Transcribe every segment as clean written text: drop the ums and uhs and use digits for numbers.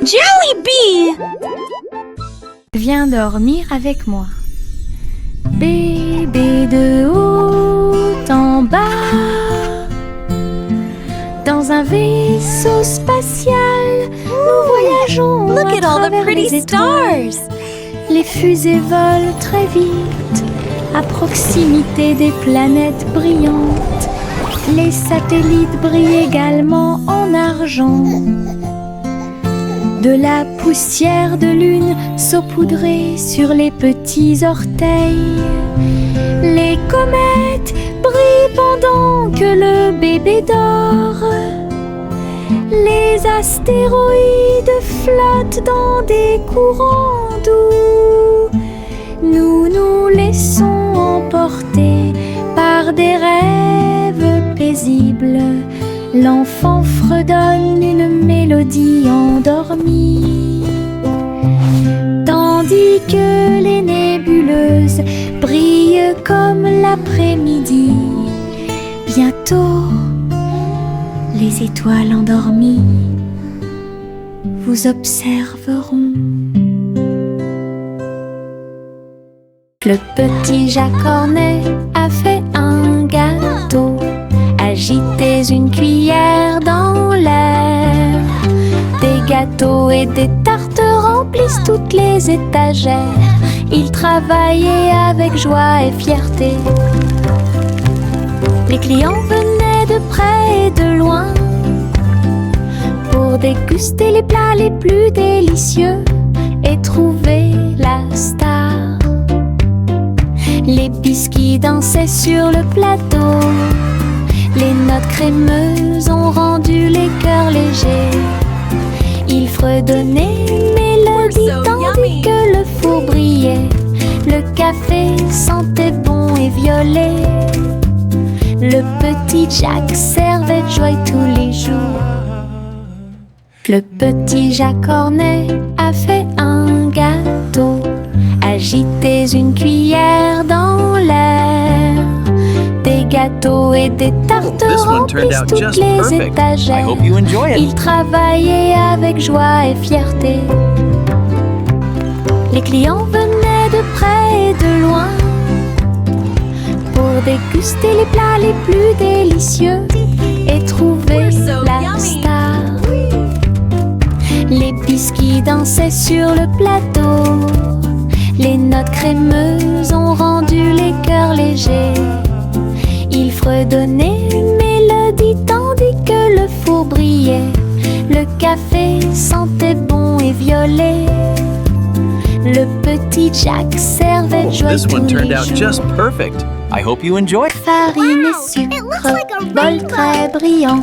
Jollibee! Viens dormir avec moi. Bébé de haut en bas, dans un vaisseau spatial, nous voyageons Look à at all the travers pretty les étoiles. stars! Les fusées volent très vite, à proximité des planètes brillantes. Les satellites brillent également en argent. De la poussière de lune saupoudrée sur les petits orteils. Les comètes brillent pendant que le bébé dort. Les astéroïdes flottent dans des courants doux. Nous nous laissons emporter par des rêves paisibles. L'enfant fredonne une mélodie endormie, tandis que les nébuleuses brillent comme l'après-midi. Bientôt, les étoiles endormies vous observeront. Le petit Jacques Cornet a fait un gâteau. Agitez une cuillère dans l'air. Des gâteaux et des tartes remplissent toutes les étagères. Il travaillait avec joie et fierté. Les clients venaient de près et de loin pour déguster les plats les plus délicieux et trouver la star. Les biscuits dansaient sur le plateau. Les notes crémeuses ont rendu les cœurs légers. Il fredonnait une mélodie tandis que le four brillait. Le café sentait bon et violet. Le petit Jacques servait de joie tous les jours. Le petit Jacques Cornet a fait un gâteau. Agitez une cuillère dans l'air. Des gâteaux et des tartes remplissent toutes les étagères. Il travaillait avec joie et fierté. Les clients venaient de près et de loin pour déguster les plats les plus délicieux et trouver la star. Les biscuits dansaient sur le plateau. Les notes crémeuses ont rendu les cœurs légers. Il fredonnait une mélodie tandis que le four brillait. Le café sentait bon et violet. Le petit Jacques servait de joie tous les jours. Farine et sucre, bol très brillant.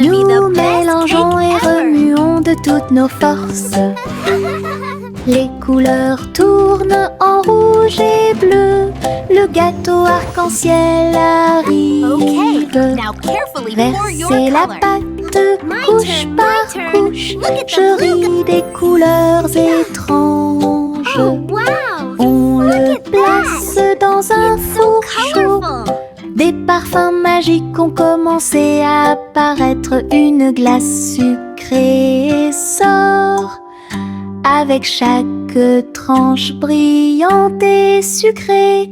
Nous mélangeons et remuons de toutes nos forces. Les couleurs tournent en rouge et bleu. Le gâteau arc-en-ciel arrive. Versez la pâte couche par couche. Je ris des couleurs étranges. On le place dans un four chaud. Des parfums magiques ont commencé à apparaître. Une glace sucrée sort avec chaque tranche brillante et sucrée.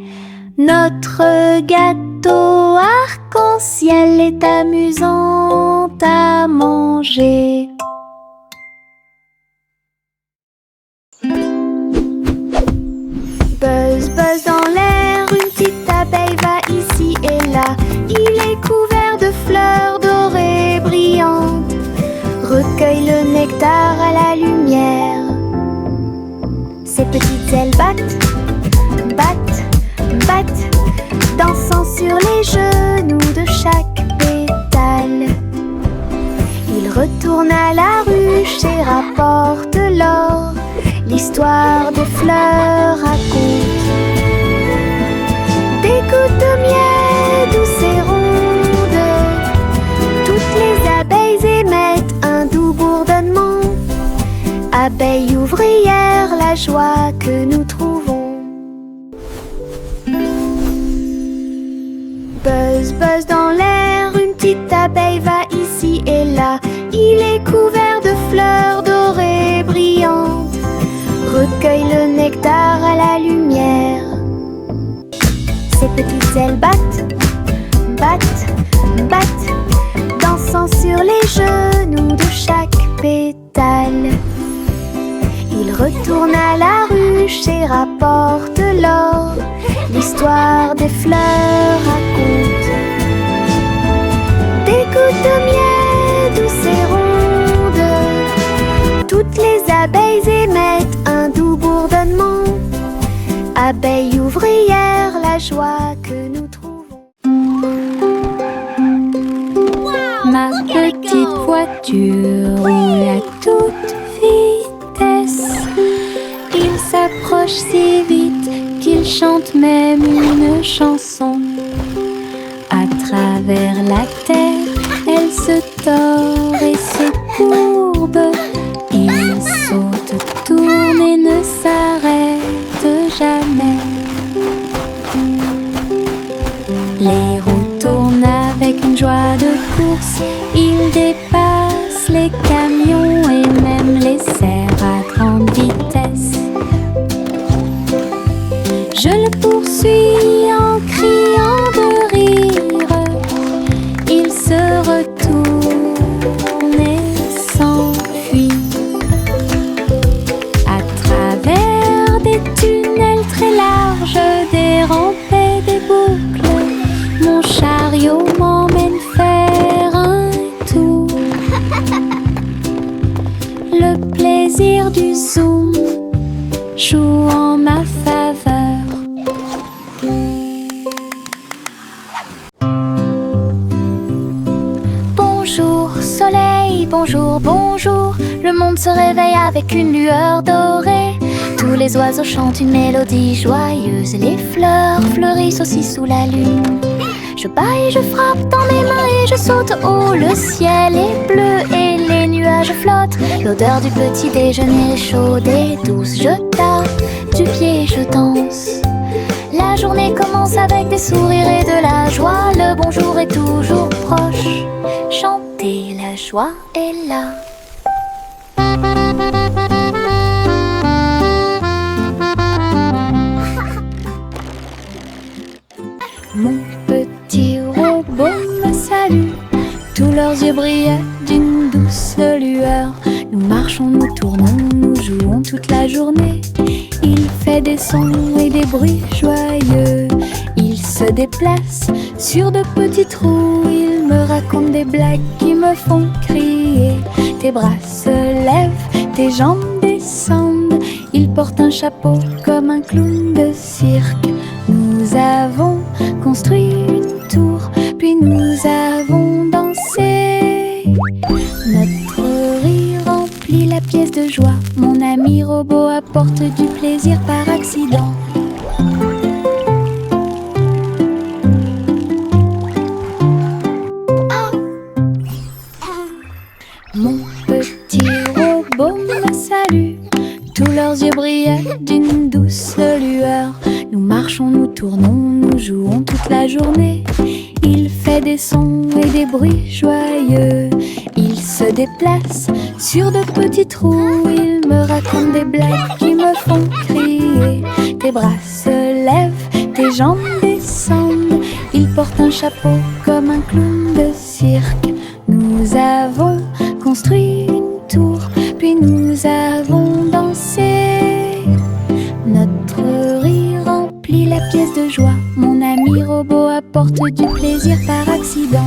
Notre gâteau arc-en-ciel est amusant à manger. Buzz, buzz dans l'air, une petite abeille va ici et là. Il est couvert de fleurs dorées brillantes. Recueille le nectar à la lumière. Ses petites ailes battent, battent, battent, dansant sur les genoux de chaque pétale. Il retourne à la ruche et rapporte l'or. L'histoire des fleurs raconte des gouttes de miel douces et rondes. Toutes les abeilles émettent un doux bourdonnement. Abeilles ouvrières, la joie que nous trouvons. Buzz, buzz dans l'air, une petite abeille va ici et là. Il est couvert de fleurs dorées cueille le nectar à la lumière. Ses petites ailes battent, battent, battent, dansant sur les genoux de chaque pétale. Il retourne à la ruche et rapporte l'or. L'histoire des fleurs raconte des gouttes de miel douces et rondes. Toutes les abeilles émettent un doux bourdonnement. Abeilles ouvrières, la joie que nous trouvons. Ma petite voiture roule à toute vitesse. Il s'approche si vite qu'il chante même une chanson. À travers la terre, elle se tord et se courbe. Il saute, tourne et ne s'arrête jamais. Les roues tournent avec une joie de course. Il dépasse les camions et même les cerfs à grande vitesse. Je le poursuis en criant de rire. Il se retourne et s'enfuit. À travers des tunnels très larges, des rampes et des boucles, mon chariot m'emmène faire un tour. Le plaisir du zoom joue en ma faveur. Bonjour soleil, bonjour, bonjour. Le monde se réveille avec une lueur dorée. Tous les oiseaux chantent une mélodie joyeuse. Et les fleurs fleurissent aussi sous la lune. Je bats et je frappe dans mes mains et je saute haut. Le ciel est bleu et les nuages flottent. L'odeur du petit déjeuner est chaude et douce. Je tape du pied et je danse. La journée commence avec des sourires et de la joie. Le bonjour est toujours proche. Chanter, la joie est là. Mon petit robot me salue. Tous leurs yeux brillent d'une douce lueur. Nous marchons, nous tournons, nous jouons toute la journée. Il fait des sons et des bruits joyeux. Il se déplace sur de petits trous. Il me raconte des blagues qui me font crier. Tes bras se lèvent, tes jambes descendent. Il porte un chapeau comme un clown de cirque. Nous avons construit une tour, puis nous avons dansé. Notre rire remplit la pièce de joie. Mon ami robot apporte du plaisir par accident. Mon petit robot me salue. Tous leurs yeux brillent d'une douce lueur. Nous marchons, nous tournons, nous jouons toute la journée. Il fait des sons et des bruits joyeux. Il se déplace sur de petits trous. Il me raconte des blagues qui me font crier. Tes bras se lèvent, tes jambes descendent. Il porte un chapeau comme un clown de cirque. Nous avons construit une tour, puis nous avons dansé. Notre rire remplit la pièce de joie. Mon ami robot apporte du plaisir par accident.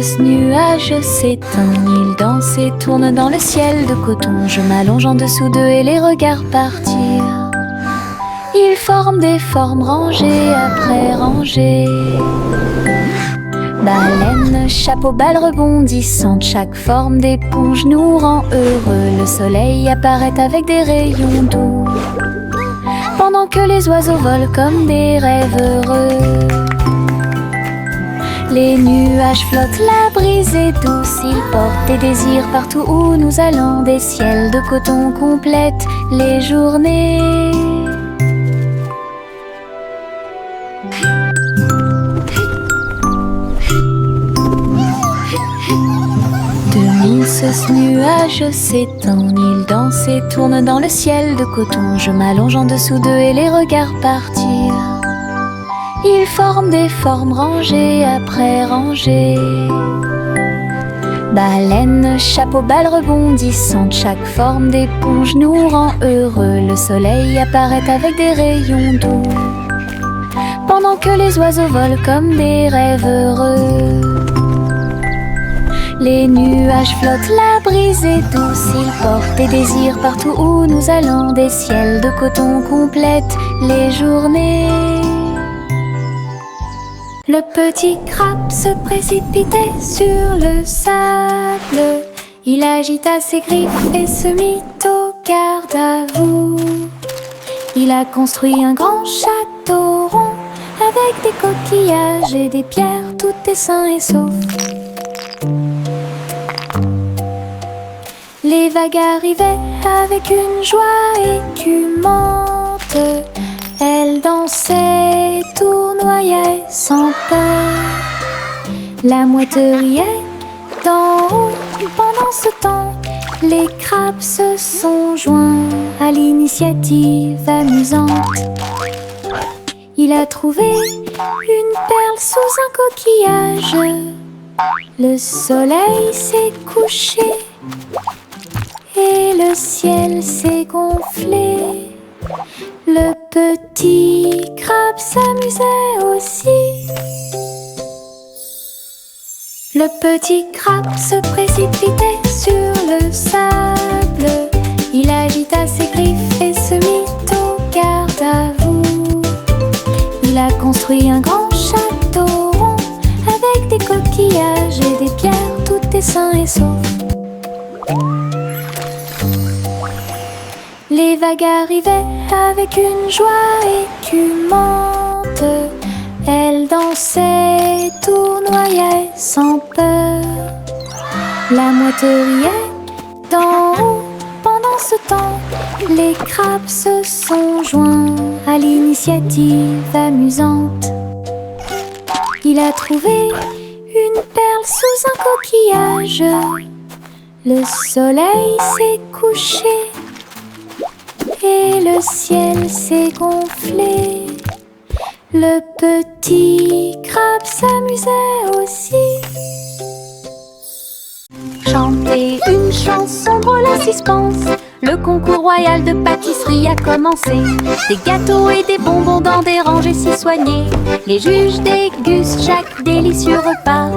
Ce nuage s'éteint, il danse et tourne dans le ciel de coton. Je m'allonge en dessous d'eux et les regarde partir. Ils forment des formes rangées après rangées. Baleine, chapeau, balle rebondissante, chaque forme d'éponge nous rend heureux. Le soleil apparaît avec des rayons doux, pendant que les oiseaux volent comme des rêves heureux. Les nuages flottent, la brise est douce. Ils portent des désirs partout où nous allons. Des ciels de coton complètent les journées. nuit, ce nuage s'étend, il danse et tourne dans le ciel de coton. Je m'allonge en dessous d'eux et les regarde partir. Ils forment des formes rangées après rangées. Baleines, chapeau, balles rebondissantes, chaque forme d'éponge nous rend heureux. Le soleil apparaît avec des rayons doux, pendant que les oiseaux volent comme des rêves heureux. Les nuages flottent, la brise est douce, ils portent des désirs partout où nous allons. Des ciels de coton complètent les journées. Le petit crabe se précipitait sur le sable. Il agita ses griffes et se mit au garde à vous. Il a construit un grand château rond avec des coquillages et des pierres, tout est sain et sauf. Les vagues arrivaient avec une joie écumante. Elles dansaient, tournoyaient sans peur. La mouette riait d'en haut. Pendant ce temps, les crabes se sont joints à l'initiative amusante. Il a trouvé une perle sous un coquillage. Le soleil s'est couché et le ciel s'est gonflé. Le petit crabe s'amusait aussi. Le petit crabe se précipitait sur le sable. Il agita ses griffes et se mit au garde à vous. Il a construit un grand château rond avec des coquillages et des pierres, tout est sain et sauf. Les vagues arrivaient avec une joie écumante. Elles dansaient, tournoyaient sans peur. La mouette riait d'en haut. Pendant ce temps, les crabes se sont joints à l'initiative amusante. Il a trouvé une perle sous un coquillage. Le soleil s'est couché et le ciel s'est gonflé. Le petit crabe s'amusait aussi. Chanter une chanson drôle à suspense. Le concours royal de pâtisserie a commencé. Des gâteaux et des bonbons dans des rangées si soignées. Les juges dégustent chaque délicieux repas.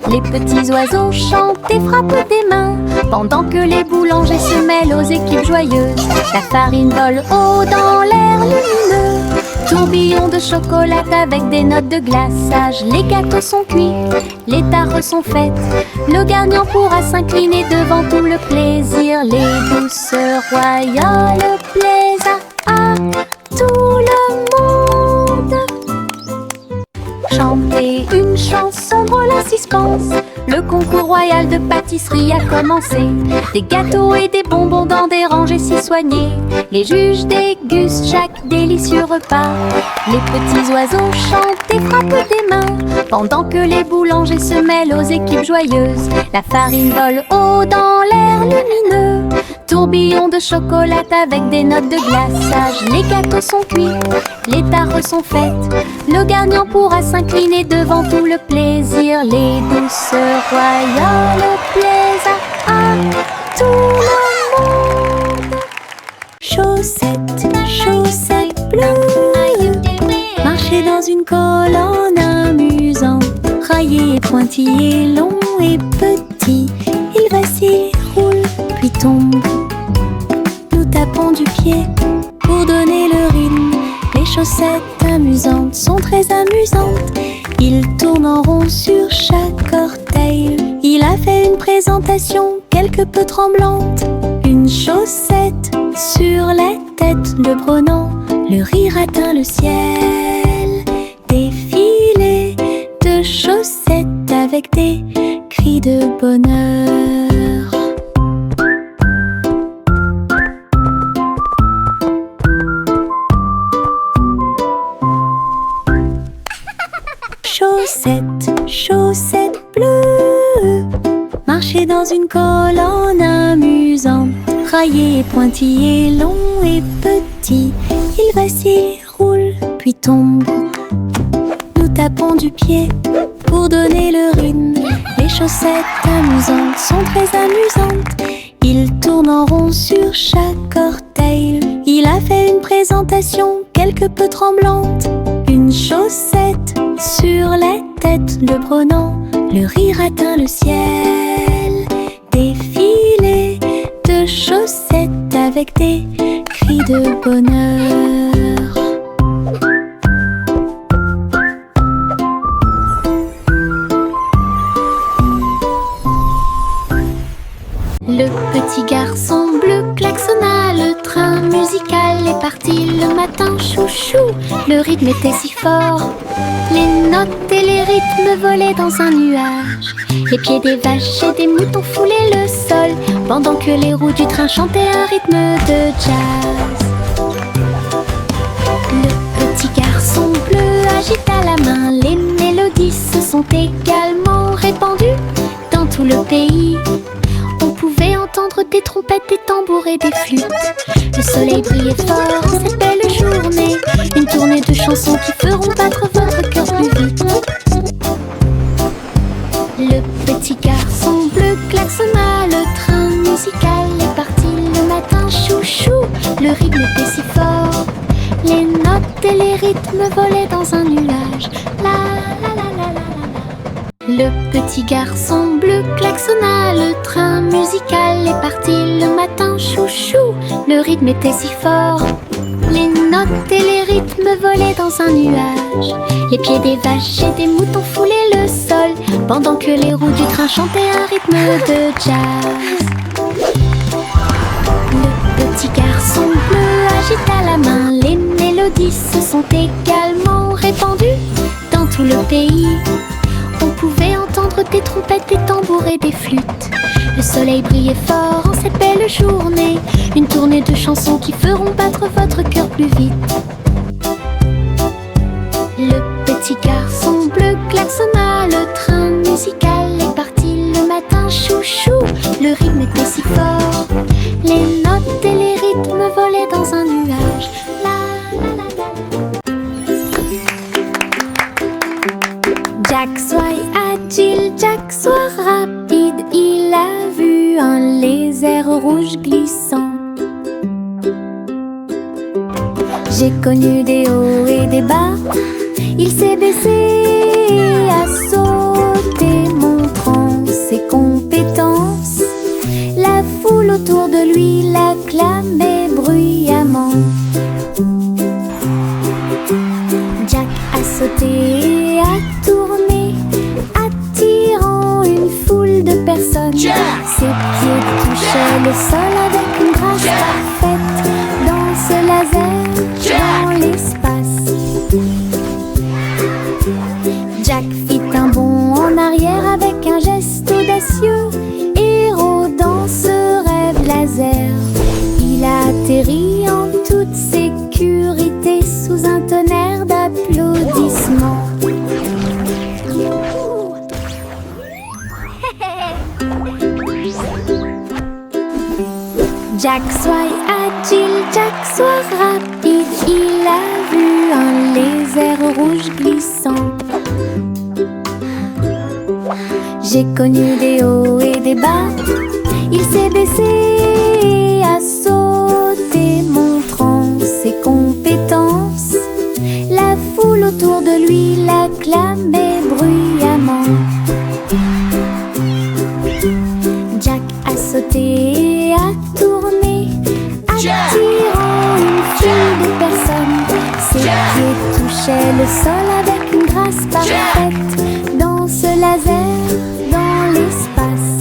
Les petits oiseaux chantent et frappent des mains, pendant que les boulangers se mêlent aux équipes joyeuses. La farine vole haut dans l'air lumineux. Tourbillon de chocolat avec des notes de glaçage. Les gâteaux sont cuits, les tares sont faites. Le gagnant pourra s'incliner devant tout le plaisir. Les douceurs royales plaisent à tout le monde. Chanter une chanson drôle à suspense. Le concours royal de pâtisserie a commencé. Des gâteaux et des bonbons dans des rangées si soignées. Les juges dégustent chaque délicieux repas. Les petits oiseaux chantent et frappent des mains, pendant que les boulangers se mêlent aux équipes joyeuses. La farine vole haut dans l'air lumineux. Tourbillon de chocolat avec des notes de glaçage. Les gâteaux sont cuits, les tares sont faites. Le gagnant pourra s'incliner devant tout le plaisir. Les douceurs royales plaisent à tout le monde. Chaussettes, chaussettes bleues, marcher dans une colonne amusante. Raillé et pointillé, long et petit, il vacille, roule, puis tombe. Nous tapons du pied pour donner le rythme. Les chaussettes amusantes sont très amusantes. Il tourne en rond sur chaque orteil. Il a fait une présentation quelque peu tremblante. Une chaussette sur la tête le prenant. Le rire atteint le ciel. Défilé de chaussettes avec des cris de bonheur. Chaussettes, chaussettes bleues, marcher dans une colonne colonne amusante, raillé, pointillé, long et petit. Il vacille, roule, puis tombe. Nous tapons du pied pour donner le rythme. Les chaussettes amusantes sont très amusantes. Il tourne en rond sur chaque orteil. Il a fait une présentation quelque peu tremblante. Une chaussette sur la tête le prenant. Le rire atteint le ciel. Défilé de chaussettes avec des cris de bonheur. Le petit garçon bleu klaxonna, le train musical est parti le matin, chouchou. Le rythme était si fort, les notes et les rythmes volaient dans un nuage. Les pieds des vaches et des moutons foulaient le sol, pendant que les roues du train chantaient un rythme de jazz. Le petit garçon bleu agita la main, les mélodies se sont également répandues dans tout le pays. On pouvait entendre des trompettes, des tambours et des flûtes. Le soleil brillait fort en cette belle journée. Une tournée de chansons qui feront battre votre cœur plus vite. Le petit garçon bleu klaxonna, le train musical est parti le matin, chouchou. Le rythme était si fort, les notes et les rythmes volaient dans un nuage. La la la la la la. Le petit garçon bleu klaxonna, le train musical est parti le matin, chouchou. Le rythme était si fort, les notes et les rythmes volaient dans un nuage. Les pieds des vaches et des moutons foulaient le sol, pendant que les roues du train chantaient un rythme de jazz. Le petit garçon bleu agita la main, les mélodies se sont également répandues dans tout le pays. On pouvait entendre des trompettes, des tambours et des flûtes. Le soleil brillait fort en cette belle journée. Une tournée de chansons qui feront battre votre cœur plus vite. Le petit garçon bleu klaxonna, le train musical est parti le matin, chouchou. Le rythme était si fort, les notes et les rythmes volaient dans un nuage. La la la la. Jack soit agile, Jack soit rapide, il a vu un lézard rouge glissant. J'ai connu des hauts et des bas, il s'est baissé à sauter, montrant ses compétences. La foule autour de lui l'acclamait bruyamment. Jack a sauté et a tourné, attirant une foule de personnes. Ses pieds touchaient le sol avec une grâce parfaite. Dans ce laser, dans l'espace, Jack fit un bond en arrière avec un geste audacieux. Héros dans ce rêve laser, il a atterri en toute sécurité sous un tonnerre d'applaudissements. Jack soit agile, Jack soit rapide, il a vu un lézard rouge glissant. J'ai connu des hauts et des bas, il s'est baissé à sauter, montrant ses compétences. La foule autour de lui l'acclamait bruyamment. Jack a sauté et a tourné, attirant une foule de personnes. Ses pieds touchaient le sol avec une grâce parfaite. Dans ce laser, dans l'espace,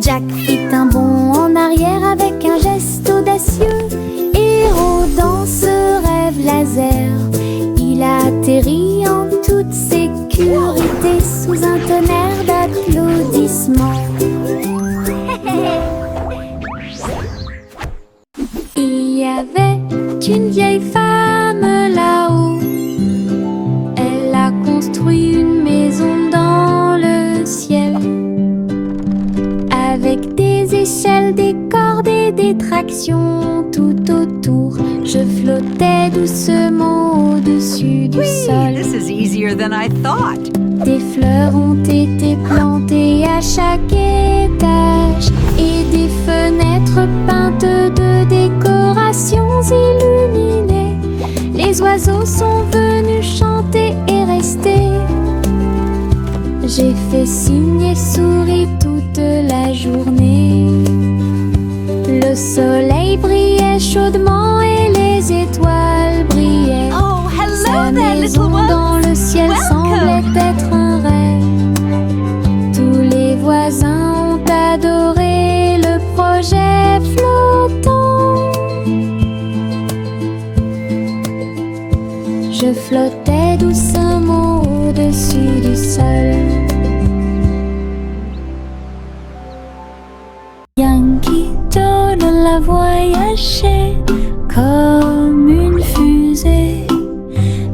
Jack fit un bond en arrière avec un geste audacieux. Héros dans ce rêve laser, il a atterri en toute sécurité sous un tonnerre d'applaudissements. Il y avait une vieille femme là-haut. Elle a construit une maison dans le ciel. des échelles, des cordes et des tractions tout autour. Je flottais doucement au-dessus du sol. This is easier than I thought. Des fleurs ont été plantées à chaque étage et des fenêtres peintes de décorations illuminées. Les oiseaux sont venus chanter et rester. J'ai fait signe et souri toute la journée. Le soleil brillait chaudement et les étoiles brillaient. Oh, hello Sa there, maison little dans ones. le ciel Welcome. semblait être un rêve. Tous les voisins ont adoré le projet flottant. Je flottais doucement au-dessus du sol. Yankee Doodle a voyagé comme une fusée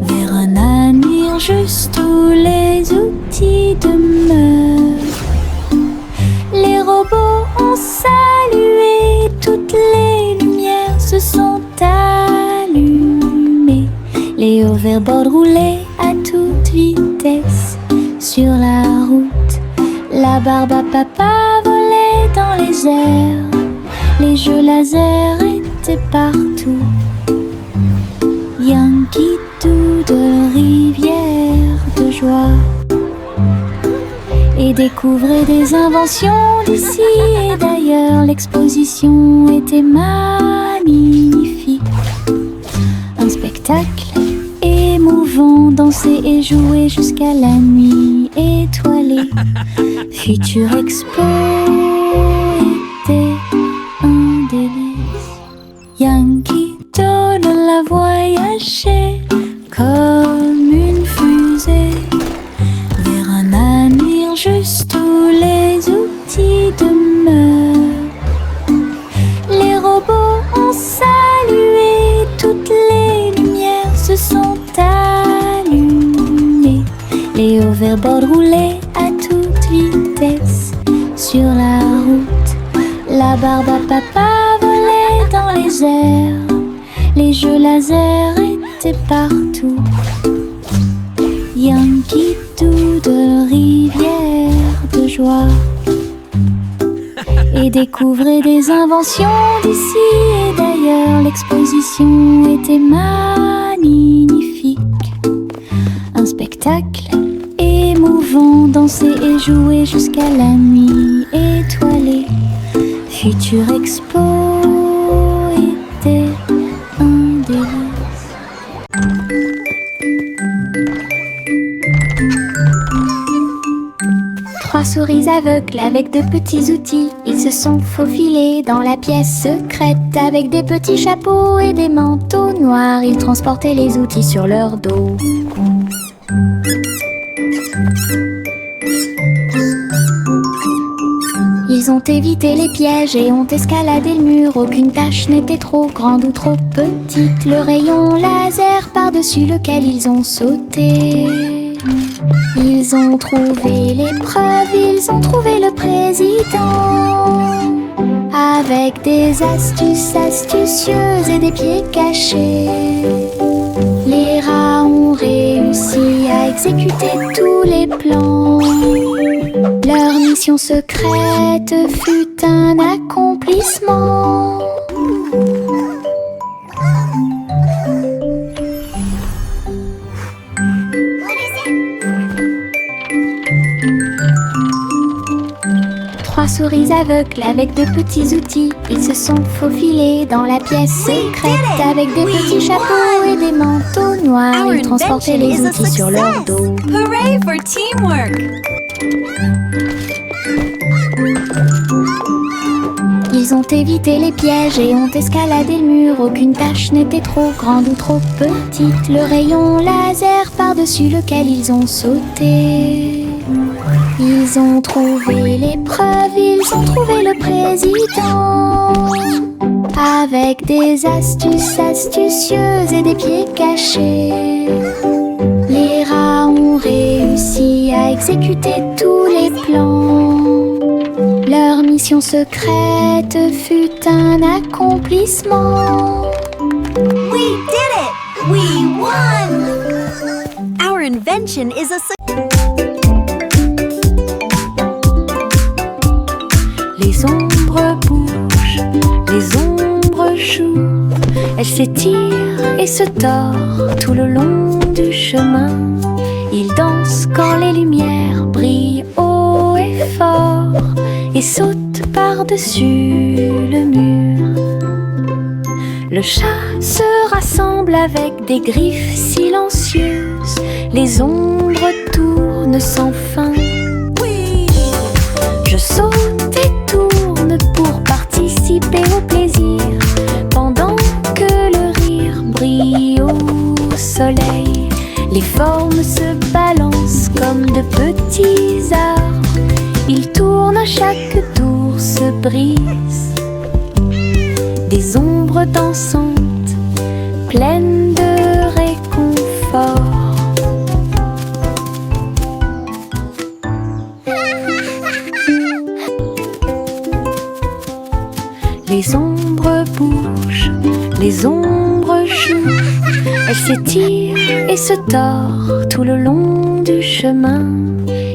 vers un avenir juste où les outils demeurent. Les robots ont salué, toutes les lumières se sont allumées. Les hoverboards roulaient à toute vitesse sur la route. La barbe à papa volait dans les airs. Les jeux laser étaient partout. Yankee Doodle, rivière de joie. Et découvrait des inventions d'ici et d'ailleurs. L'exposition était magnifique. Un spectacle émouvant, danser et jouer jusqu'à la nuit étoilée. Future Expo était un délice. Yankee Doodle a voyagé comme une fusée vers un avenir juste où les outils demeurent. Les robots ont salué, toutes les lumières se sont allumées. Les hoverboards roulaient à toute vitesse sur la route. La barbe à papa volait dans les airs. Les jeux laser étaient partout. Yankee Doodle, rivière de joie. Et découvrait des inventions d'ici et d'ailleurs. L'exposition était magnifique. Un spectacle émouvant, danser et jouer jusqu'à la nuit étoilée. Future Expo était un délice. 3 souris aveugles avec de petits outils. Ils se sont faufilés dans la pièce secrète. Avec des petits chapeaux et des manteaux noirs, ils transportaient les outils sur leur dos. Ils ont évité les pièges et ont escaladé le mur. Aucune tâche n'était trop grande ou trop petite. Le rayon laser par-dessus lequel ils ont sauté. Ils ont trouvé l'épreuve, ils ont trouvé le président. Avec des astuces astucieuses et des pieds cachés, les rats ont réussi à exécuter tous les plans. Leur mission secrète fut un accomplissement. Trois souris aveugles avec de petits outils. Ils se sont faufilés dans la pièce secrète. Avec des petits chapeaux et des manteaux noirs, ils transportaient les outils sur leur dos. Hooray for teamwork! Ils ont évité les pièges et ont escaladé le mur. Aucune tâche n'était trop grande ou trop petite. Le rayon laser par-dessus lequel ils ont sauté. Ils ont trouvé l'épreuve, ils ont trouvé le président. Avec des astuces astucieuses et des pieds cachés, les rats ont réussi à exécuter tous les plans. Leur mission mission secrète fut un accomplissement. We did it! We won! Our invention is a Les ombres bougent, les ombres jouent. Elles s'étirent et se tordent tout le long du chemin. Ils dansent quand les lumières brillent haut et fort et sautent par-dessus le mur. Le chat se rassemble avec des griffes silencieuses. Les ombres tournent sans fin. Je saute et tourne pour participer au plaisir, pendant que le rire brille au soleil. Les formes se balancent comme de petits arbres. Ils tournent à chaque tour, se brisent. Des ombres dansantes, pleines de réconfort. Les ombres bougent, les ombres jouent. Elles s'étirent et se tordent tout le long du chemin.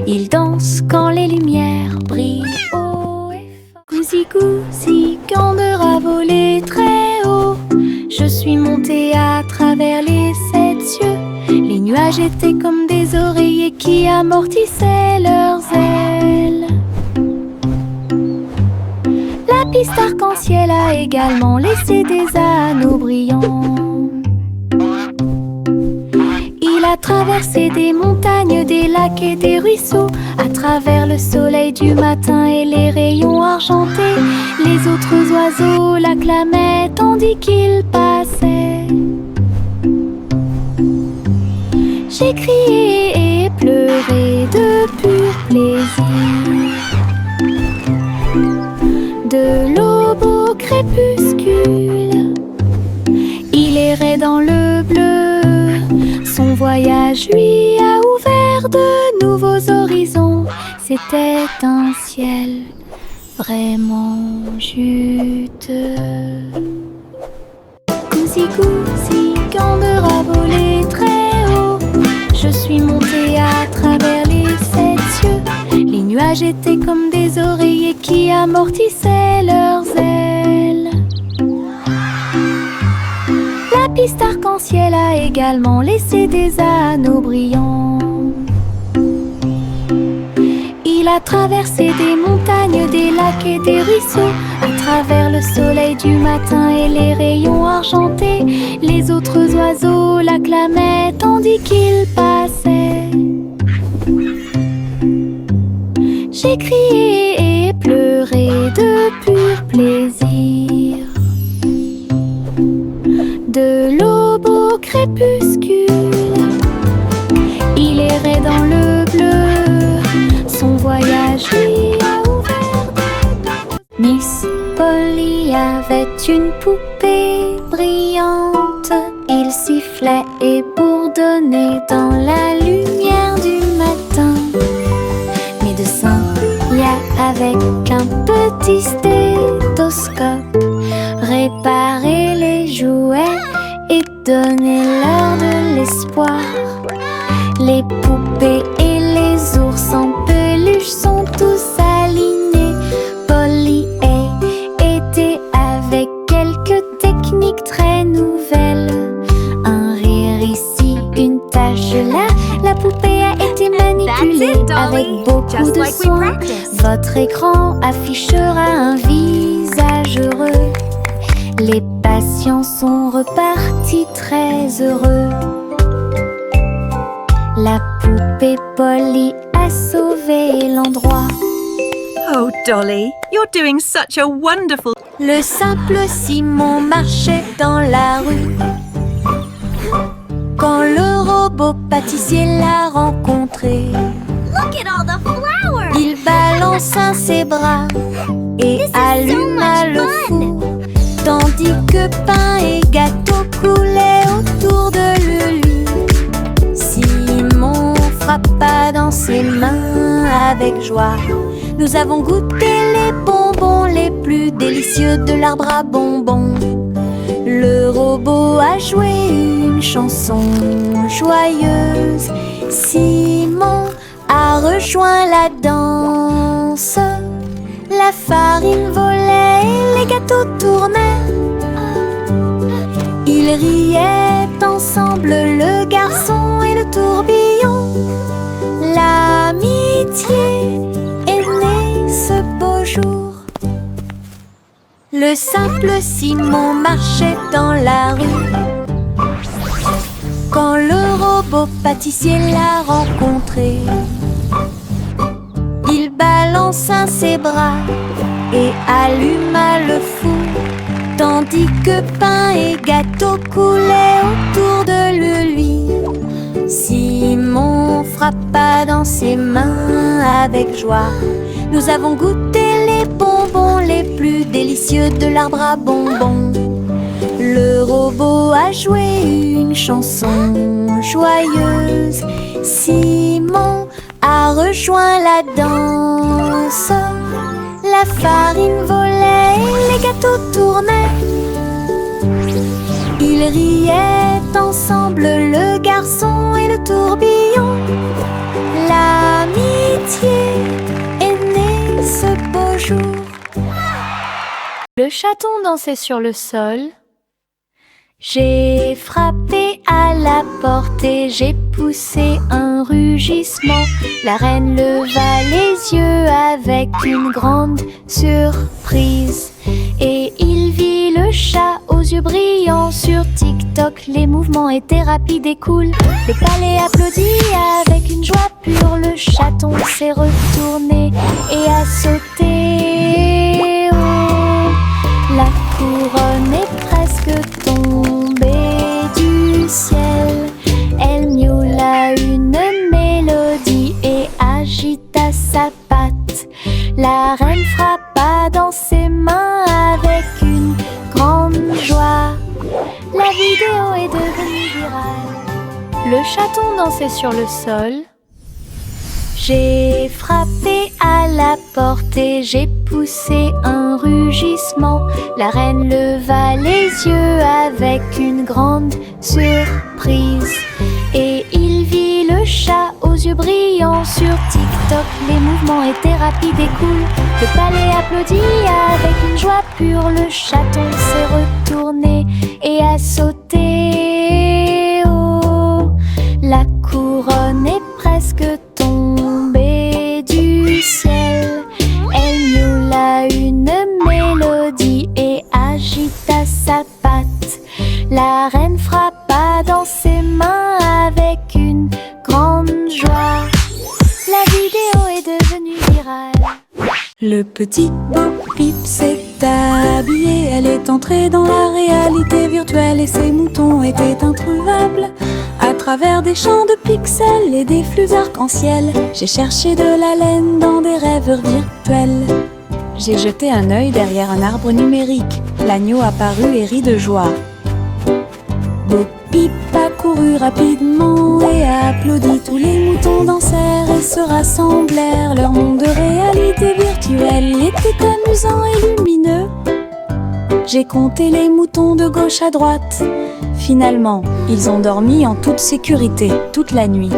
Ils dansent quand les lumières brillent haut et fort. Gousi gousi, candeur a volé très haut. Je suis montée à travers les 7 cieux. Les nuages étaient comme des oreillers qui amortissaient leurs ailes. La piste arc-en-ciel a également laissé des anneaux brillants. Il a traversé des montagnes, des lacs et des ruisseaux. À travers le soleil du matin et les rayons argentés, les autres oiseaux l'acclamaient tandis qu'il passait. J'ai crié et pleuré de pur plaisir. De l'aube au crépuscule, il errait dans le bleu. Son voyage lui a ouvert de nouveaux horizons. C'était un ciel vraiment juteux. Gousi gousi, candeur a volé très haut. Je suis montée à travers les 7 cieux. Les nuages étaient comme des oreillers qui amortissaient leurs ailes. La piste arc-en-ciel a également laissé des anneaux brillants. Il a traversé des montagnes, des lacs et des ruisseaux. À travers le soleil du matin et les rayons argentés, les autres oiseaux l'acclamaient tandis qu'il passait. J'ai crié et pleuré de pur plaisir. De l'aube au crépuscule, il errait dans le bleu. Son voyage lui a ouvert. Miss Polly avait une poupée brillante. Il sifflait et bourdonnait dans la lumière du matin. Médecin, avec un petit stéthoscope, réparer les jouets et donner-leur de l'espoir. Les poupées et les ours en peluche sont tous alignés. Polly a été avec quelques techniques très nouvelles. Un rire ici, une tache là. La poupée a été manipulée avec beaucoup de soin. Votre écran affichera un visage heureux. Les patients sont repartis très heureux. La poupée Polly a sauvé l'endroit. Oh, Dolly, you're doing such a wonderful... Le simple Simon marchait dans la rue quand le robot pâtissier l'a rencontré. Look at all the flowers! Il balança ses bras et alluma le four, tandis que pain et gâteau coulaient autour de lui. Simon frappa dans ses mains avec joie. Nous avons goûté les bonbons les plus délicieux de l'arbre à bonbons. Le robot a joué une chanson joyeuse. Simon a rejoint la danse. La farine volait et les gâteaux tournaient. Ils riaient ensemble, le garçon et le tourbillon. L'amitié est née ce beau jour. Le simple Simon marchait dans la rue quand le robot pâtissier l'a rencontré. Il balança ses bras et alluma le four, tandis que pain et gâteau coulaient autour de lui. Simon frappa dans ses mains avec joie. Nous avons goûté les bonbons les plus délicieux de l'arbre à bonbons. Le robot a joué une chanson joyeuse. Simon a rejoint la danse. La farine volait et les gâteaux tournaient. Ils riaient ensemble, le garçon et le tourbillon. L'amitié est née ce beau jour. Le chaton dansait sur le sol. J'ai frappé à la porte et j'ai poussé un rugissement. La reine leva les yeux avec une grande surprise. Et il vit le chat aux yeux brillants. Sur TikTok, les mouvements étaient rapides et cool. Le palais applaudit avec une joie pure. Le chaton s'est retourné et a sauté. Oh, la couronne est presque tombée du ciel. Elle miaula une mélodie et agita sa patte. La reine frappa dans ses mains avec une grande joie. La vidéo est devenue virale. Le chaton dansait sur le sol. J'ai frappé à la porte et j'ai poussé un rugissement. La reine leva les yeux avec une grande surprise. Et il vit le chat aux yeux brillants. Sur TikTok, les mouvements étaient rapides et cool. Le palais applaudit avec une joie pure. Le chaton s'est retourné et a sauté. Oh, la couronne est presque tombée du ciel. Elle miaula une mélodie et agita sa patte. La reine frappa dans ses mains avec une grande joie. La vidéo est devenue virale. Le petit Bo Peep s'est habillé. Elle est entrée dans la réalité virtuelle et ses moutons étaient introuvables. À travers des champs de pixels et des flux arc-en-ciel, j'ai cherché de la laine dans des rêveurs virtuels. J'ai jeté un œil derrière un arbre numérique. L'agneau apparut et rit de joie. Bo Peep a couru rapidement et a applaudi. Tous les moutons dansèrent et se rassemblèrent. Leur monde de réalité virtuelle était amusant et lumineux. J'ai compté les moutons de gauche à droite. Finalement, ils ont dormi en toute sécurité toute la nuit.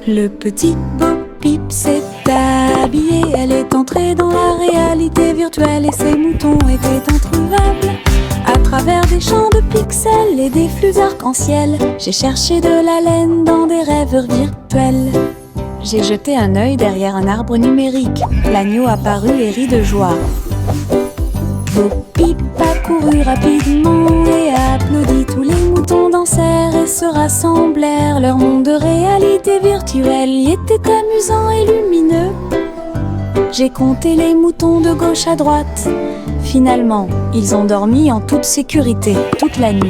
Le petit Bo Peep s'est habillé. Elle est entrée dans la réalité virtuelle et ses moutons étaient introuvables. À travers des champs de pixels et des flux arc-en-ciel, j'ai cherché de la laine dans des rêveurs virtuels. J'ai jeté un œil derrière un arbre numérique. L'agneau apparut et rit de joie. Bo Peep a couru rapidement et a applaudi. Tous les moutons dansèrent et se rassemblèrent. Leur monde de réalité virtuelle y était amusant et lumineux. J'ai compté les moutons de gauche à droite. Finalement, ils ont dormi en toute sécurité toute la nuit.